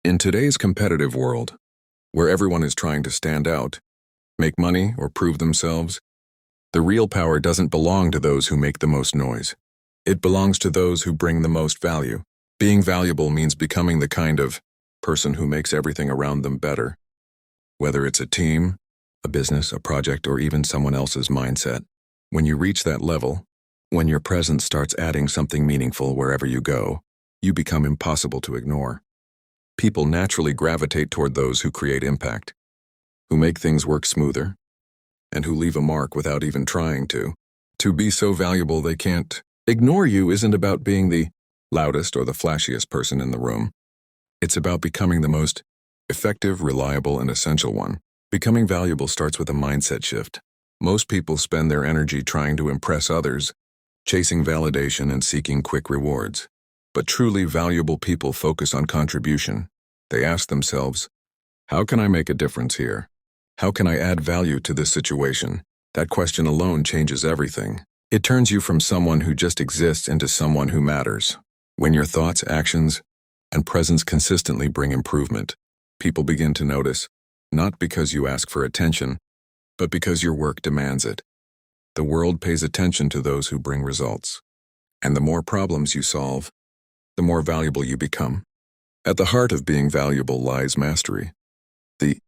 In today's competitive world, where everyone is trying to stand out, make money, or prove themselves, the real power doesn't belong to those who make the most noise. It belongs to those who bring the most value. Being valuable means becoming the kind of person who makes everything around them better. Whether it's a team, a business, a project, or even someone else's mindset. When you reach that level, when your presence starts adding something meaningful wherever you go, you become impossible to ignore. People naturally gravitate toward those who create impact, who make things work smoother, and who leave a mark without even trying to. To be so valuable they can't ignore you isn't about being the loudest or the flashiest person in the room. It's about becoming the most effective, reliable, and essential one. Becoming valuable starts with a mindset shift. Most people spend their energy trying to impress others, chasing validation and seeking quick rewards. But truly valuable people focus on contribution. They ask themselves, how can I make a difference here? How can I add value to this situation? That question alone changes everything. It turns you from someone who just exists into someone who matters. When your thoughts, actions, and presence consistently bring improvement, people begin to notice, not because you ask for attention, but because your work demands it. The world pays attention to those who bring results. And the more problems you solve, the more valuable you become. At the heart of being valuable lies mastery, the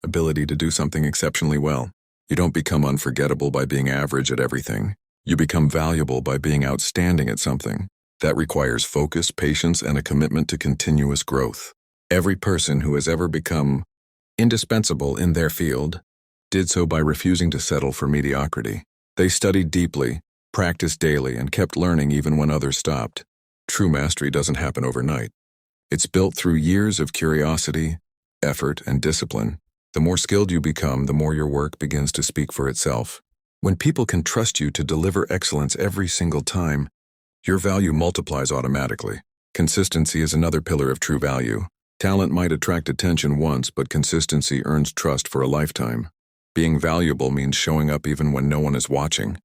ability to do something exceptionally well. You don't become unforgettable by being average at everything. You become valuable by being outstanding at something. That requires focus, patience, and a commitment to continuous growth. Every person who has ever become indispensable in their field did so by refusing to settle for mediocrity. They studied deeply, practiced daily, and kept learning even when others stopped. True mastery doesn't happen overnight. It's built through years of curiosity, effort, and discipline. The more skilled you become, the more your work begins to speak for itself. When people can trust you to deliver excellence every single time, your value multiplies automatically. Consistency is another pillar of true value. Talent might attract attention once, but consistency earns trust for a lifetime. Being valuable means showing up even when no one is watching,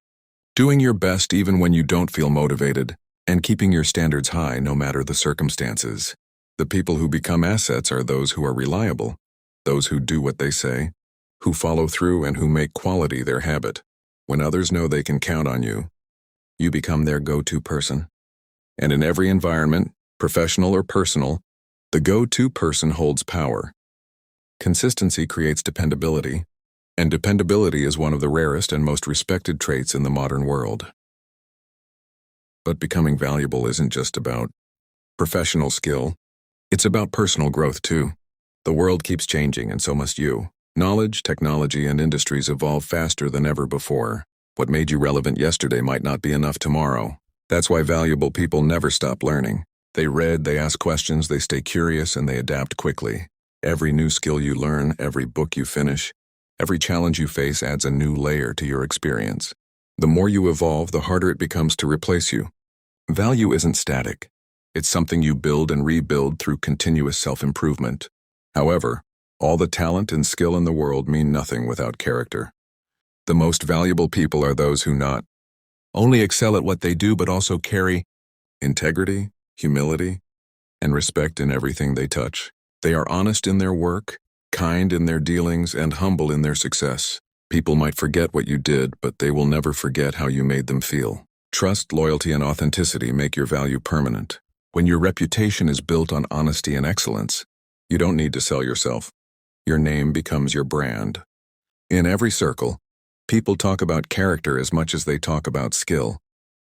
doing your best even when you don't feel motivated, and keeping your standards high no matter the circumstances. The people who become assets are those who are reliable, those who do what they say, who follow through, and who make quality their habit. When others know they can count on you, you become their go-to person. And in every environment, professional or personal, the go-to person holds power. Consistency creates dependability, and dependability is one of the rarest and most respected traits in the modern world. But becoming valuable isn't just about professional skill. It's about personal growth too. The world keeps changing, and so must you. Knowledge, technology, and industries evolve faster than ever before. What made you relevant yesterday might not be enough tomorrow. That's why valuable people never stop learning. They read, they ask questions, they stay curious, and they adapt quickly. Every new skill you learn, every book you finish, every challenge you face adds a new layer to your experience. The more you evolve, the harder it becomes to replace you. Value isn't static. It's something you build and rebuild through continuous self-improvement. However, all the talent and skill in the world mean nothing without character. The most valuable people are those who not only excel at what they do, but also carry integrity, humility, and respect in everything they touch. They are honest in their work, kind in their dealings, and humble in their success. People might forget what you did, but they will never forget how you made them feel. Trust, loyalty, and authenticity make your value permanent. When your reputation is built on honesty and excellence, you don't need to sell yourself. Your name becomes your brand. In every circle, people talk about character as much as they talk about skill.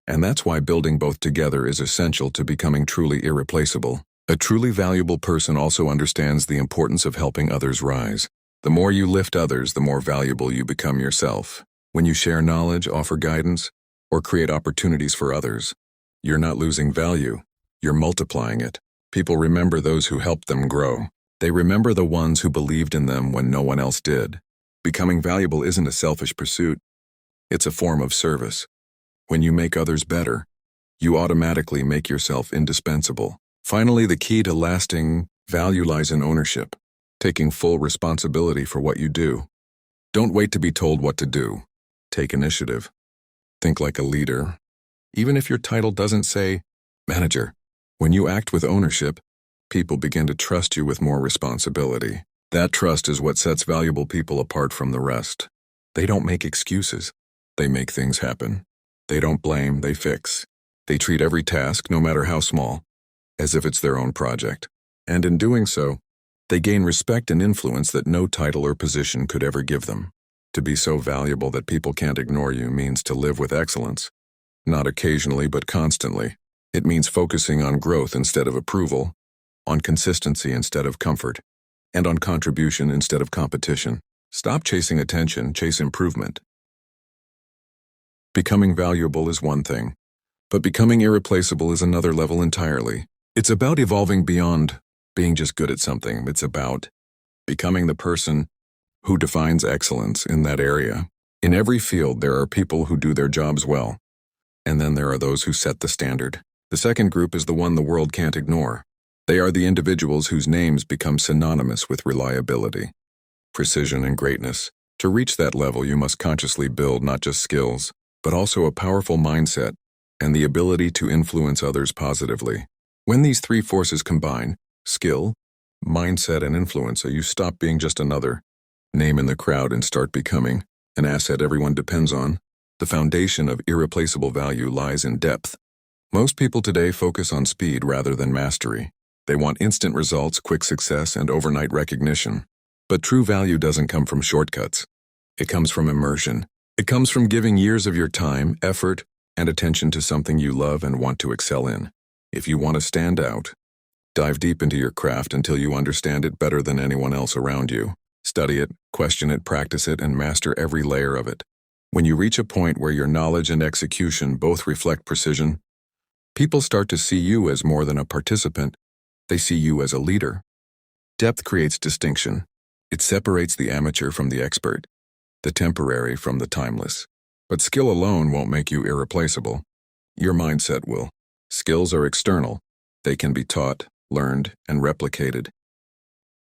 And that's why building both together is essential to becoming truly irreplaceable. A truly valuable person also understands the importance of helping others rise. The more you lift others, the more valuable you become yourself. When you share knowledge, offer guidance, or create opportunities for others, you're not losing value, you're multiplying it. People remember those who helped them grow. They remember the ones who believed in them when no one else did. Becoming valuable isn't a selfish pursuit, it's a form of service. When you make others better, you automatically make yourself indispensable. Finally, the key to lasting value lies in ownership, taking full responsibility for what you do. Don't wait to be told what to do. Take initiative. Think like a leader, even if your title doesn't say manager. When you act with ownership, people begin to trust you with more responsibility. That trust is what sets valuable people apart from the rest. They don't make excuses. They make things happen. They don't blame, they fix. They treat every task, no matter how small, as if it's their own project. And in doing so, they gain respect and influence that no title or position could ever give them. To be so valuable that people can't ignore you means to live with excellence. Not occasionally, but constantly. It means focusing on growth instead of approval, on consistency instead of comfort, and on contribution instead of competition. Stop chasing attention, chase improvement. Becoming valuable is one thing, but becoming irreplaceable is another level entirely. It's about evolving beyond being just good at something. It's about becoming the person who defines excellence in that area. In every field, there are people who do their jobs well, and then there are those who set the standard. The second group is the one the world can't ignore. They are the individuals whose names become synonymous with reliability, precision, and greatness. To reach that level, you must consciously build not just skills, but also a powerful mindset and the ability to influence others positively. When these three forces combine, skill, mindset, and influence, you stop being just another name in the crowd and start becoming an asset everyone depends on. The foundation of irreplaceable value lies in depth. Most people today focus on speed rather than mastery. They want instant results, quick success, and overnight recognition. But true value doesn't come from shortcuts. It comes from immersion. It comes from giving years of your time, effort, and attention to something you love and want to excel in. If you want to stand out, dive deep into your craft until you understand it better than anyone else around you. Study it, question it, practice it, and master every layer of it. When you reach a point where your knowledge and execution both reflect precision, people start to see you as more than a participant. They see you as a leader. Depth creates distinction. It separates the amateur from the expert, the temporary from the timeless. But skill alone won't make you irreplaceable. Your mindset will. Skills are external. They can be taught, learned, and replicated.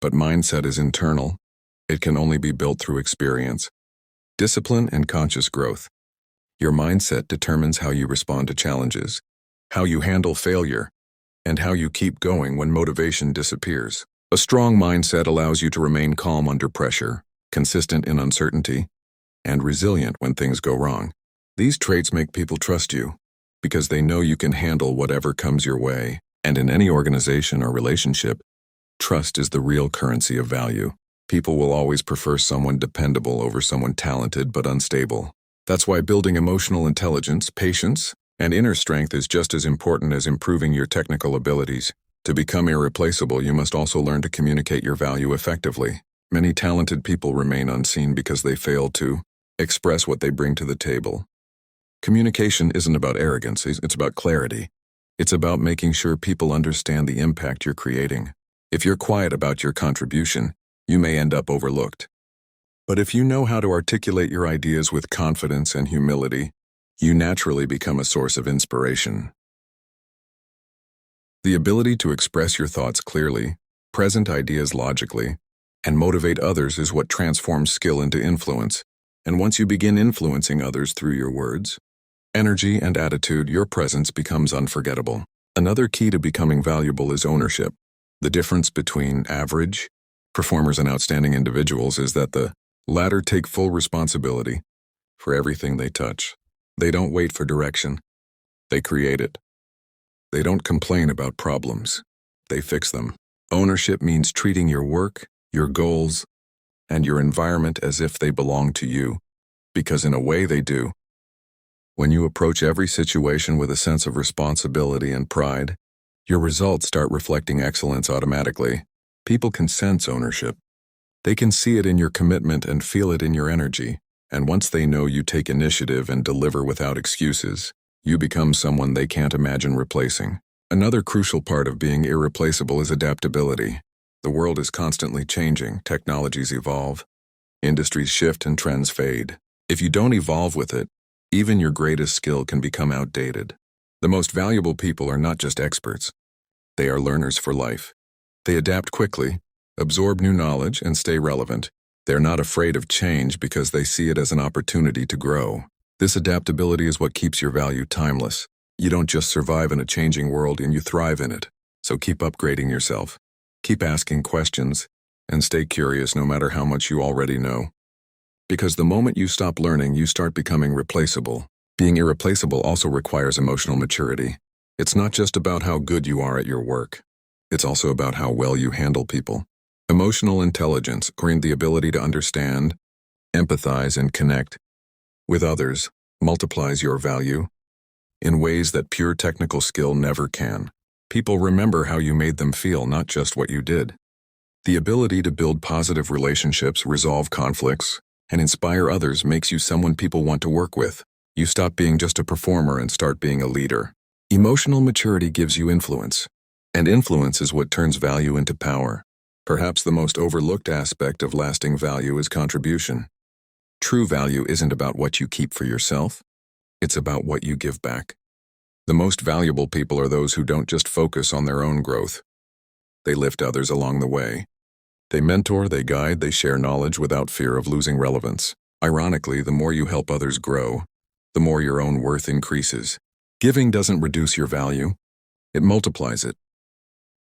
But mindset is internal. It can only be built through experience, discipline, and conscious growth. Your mindset determines how you respond to challenges, how you handle failure, and how you keep going when motivation disappears. A strong mindset allows you to remain calm under pressure, consistent in uncertainty, and resilient when things go wrong. These traits make people trust you because they know you can handle whatever comes your way. And in any organization or relationship, trust is the real currency of value. People will always prefer someone dependable over someone talented but unstable. That's why building emotional intelligence, patience, and inner strength is just as important as improving your technical abilities. To become irreplaceable, you must also learn to communicate your value effectively. Many talented people remain unseen because they fail to express what they bring to the table. Communication isn't about arrogance, it's about clarity. It's about making sure people understand the impact you're creating. If you're quiet about your contribution, you may end up overlooked. But if you know how to articulate your ideas with confidence and humility, you naturally become a source of inspiration. The ability to express your thoughts clearly, present ideas logically, and motivate others is what transforms skill into influence. And once you begin influencing others through your words, energy, and attitude, your presence becomes unforgettable. Another key to becoming valuable is ownership. The difference between average performers and outstanding individuals is that the latter take full responsibility for everything they touch. They don't wait for direction. They create it. They don't complain about problems. They fix them. Ownership means treating your work, your goals, and your environment as if they belong to you, because in a way they do. When you approach every situation with a sense of responsibility and pride, your results start reflecting excellence automatically. People can sense ownership. They can see it in your commitment and feel it in your energy. And once they know you take initiative and deliver without excuses, you become someone they can't imagine replacing. Another crucial part of being irreplaceable is adaptability. The world is constantly changing, technologies evolve, industries shift, and trends fade. If you don't evolve with it, even your greatest skill can become outdated. The most valuable people are not just experts. They are learners for life. They adapt quickly, absorb new knowledge, and stay relevant. They're not afraid of change because they see it as an opportunity to grow. This adaptability is what keeps your value timeless. You don't just survive in a changing world, and you thrive in it. So keep upgrading yourself. Keep asking questions and stay curious no matter how much you already know. Because the moment you stop learning, you start becoming replaceable. Being irreplaceable also requires emotional maturity. It's not just about how good you are at your work. It's also about how well you handle people. Emotional intelligence, or the ability to understand, empathize, and connect with others, multiplies your value in ways that pure technical skill never can. People remember how you made them feel, not just what you did. The ability to build positive relationships, resolve conflicts, and inspire others makes you someone people want to work with. You stop being just a performer and start being a leader. Emotional maturity gives you influence, and influence is what turns value into power. Perhaps the most overlooked aspect of lasting value is contribution. True value isn't about what you keep for yourself, it's about what you give back. The most valuable people are those who don't just focus on their own growth. They lift others along the way. They mentor, they guide, they share knowledge without fear of losing relevance. Ironically, the more you help others grow, the more your own worth increases. Giving doesn't reduce your value, it multiplies it.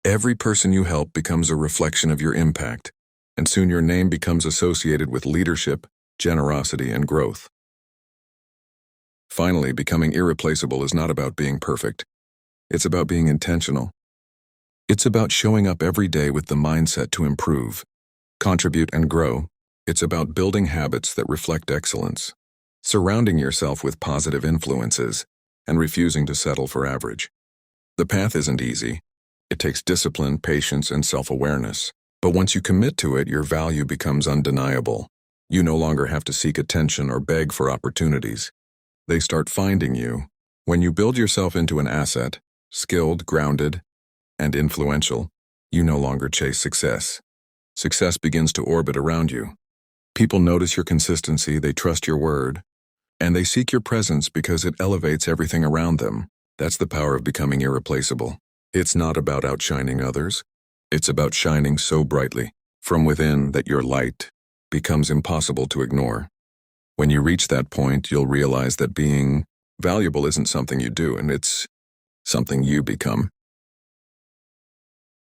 Every person you help becomes a reflection of your impact, and soon your name becomes associated with leadership, generosity, and growth. Finally, becoming irreplaceable is not about being perfect. It's about being intentional. It's about showing up every day with the mindset to improve, contribute, and grow. It's about building habits that reflect excellence, surrounding yourself with positive influences, and refusing to settle for average. The path isn't easy. It takes discipline, patience, and self-awareness. But once you commit to it, your value becomes undeniable. You no longer have to seek attention or beg for opportunities. They start finding you. When you build yourself into an asset, skilled, grounded, and influential, you no longer chase success. Success begins to orbit around you. People notice your consistency, they trust your word, and they seek your presence because it elevates everything around them. That's the power of becoming irreplaceable. It's not about outshining others. It's about shining so brightly from within that your light becomes impossible to ignore. When you reach that point, you'll realize that being valuable isn't something you do, and it's something you become.